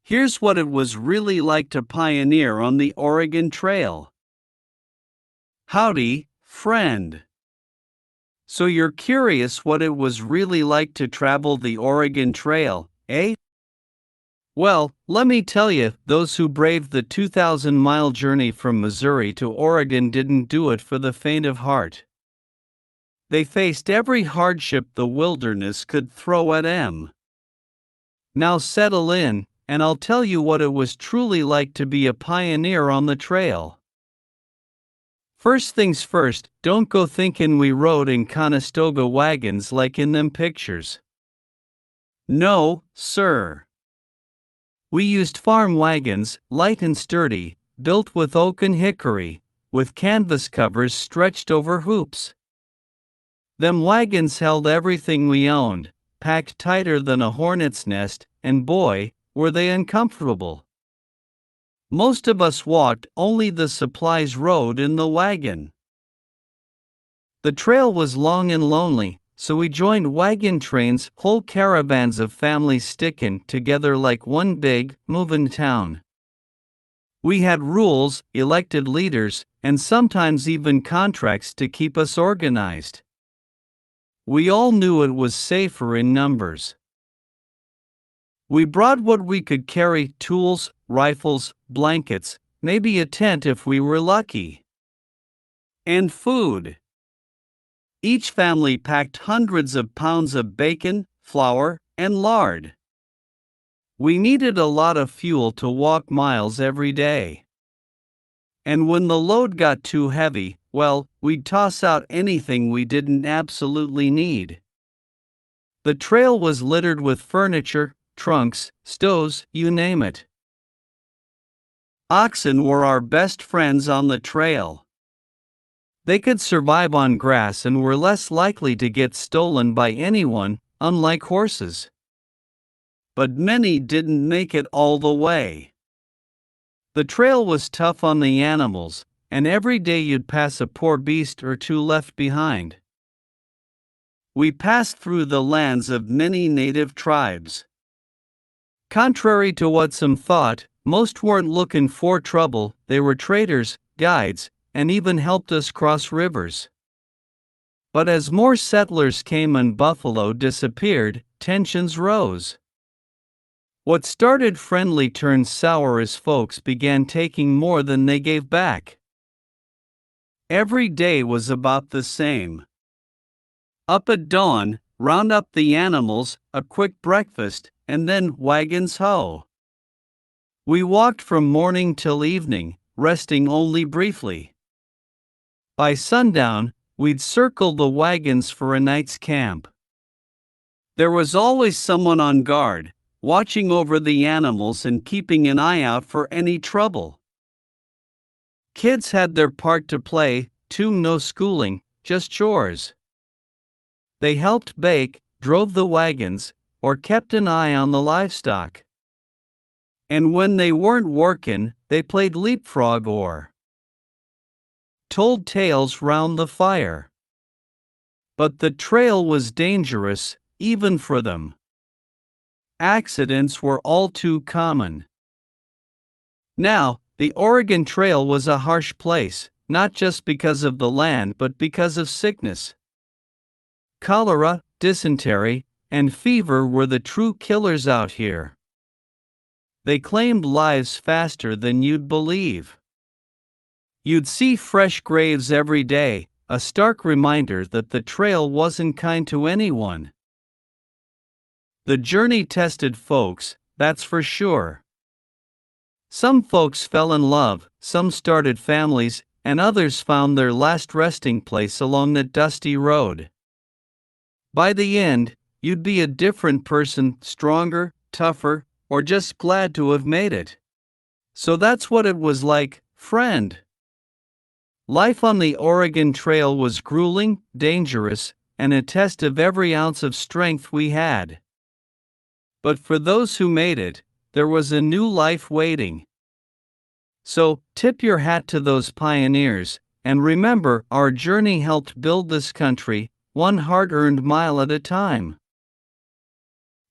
Here's what it was really like to pioneer on the Oregon Trail. Howdy, friend. So you're curious what it was really like to travel the Oregon Trail, eh? Well, let me tell you, those who braved the 2,000-mile journey from Missouri to Oregon didn't do it for the faint of heart. They faced every hardship the wilderness could throw at them. Now settle in, and I'll tell you what it was truly like to be a pioneer on the trail. First things first, don't go thinking we rode in Conestoga wagons like in them pictures. No, sir. We used farm wagons, light and sturdy, built with oak and hickory, with canvas covers stretched over hoops. Them wagons held everything we owned, packed tighter than a hornet's nest, and boy, were they uncomfortable. Most of us walked, only the supplies rode in the wagon. The trail was long and lonely, so we joined wagon trains, whole caravans of families sticking together like one big, moving town. We had rules, elected leaders, and sometimes even contracts to keep us organized. We all knew it was safer in numbers. We brought what we could carry: tools, rifles, blankets, maybe a tent if we were lucky. And food. Each family packed hundreds of pounds of bacon, flour, and lard. We needed a lot of fuel to walk miles every day. And when the load got too heavy, well, we'd toss out anything we didn't absolutely need. The trail was littered with furniture, trunks, stoves, you name it. Oxen were our best friends on the trail. They could survive on grass and were less likely to get stolen by anyone, unlike horses. But many didn't make it all the way. The trail was tough on the animals, and every day you'd pass a poor beast or two left behind. We passed through the lands of many native tribes. Contrary to what some thought, most weren't looking for trouble. They were traders, guides, and even helped us cross rivers. But as more settlers came and buffalo disappeared, tensions rose. What started friendly turned sour as folks began taking more than they gave back. Every day was about the same. Up at dawn, round up the animals, a quick breakfast, and then wagons ho. We walked from morning till evening, resting only briefly. By sundown, we'd circle the wagons for a night's camp. There was always someone on guard, watching over the animals and keeping an eye out for any trouble. Kids had their part to play, too. No schooling, just chores. They helped bake, drove the wagons, or kept an eye on the livestock. And when they weren't working, they played leapfrog or told tales round the fire. But the trail was dangerous, even for them. Accidents were all too common. Now, the Oregon Trail was a harsh place, not just because of the land but because of sickness. Cholera, dysentery, and fever were the true killers out here. They claimed lives faster than you'd believe. You'd see fresh graves every day, a stark reminder that the trail wasn't kind to anyone. The journey tested folks, that's for sure. Some folks fell in love, some started families, and others found their last resting place along the dusty road. By the end, you'd be a different person, stronger, tougher, or just glad to have made it. So that's what it was like, friend. Life on the Oregon Trail was grueling, dangerous, and a test of every ounce of strength we had. But for those who made it, there was a new life waiting. So, tip your hat to those pioneers, and remember, our journey helped build this country, one hard-earned mile at a time.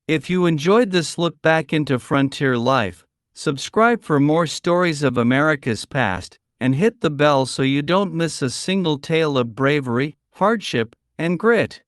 If you enjoyed this look back into frontier life, subscribe for more stories of America's past, and hit the bell so you don't miss a single tale of bravery, hardship, and grit.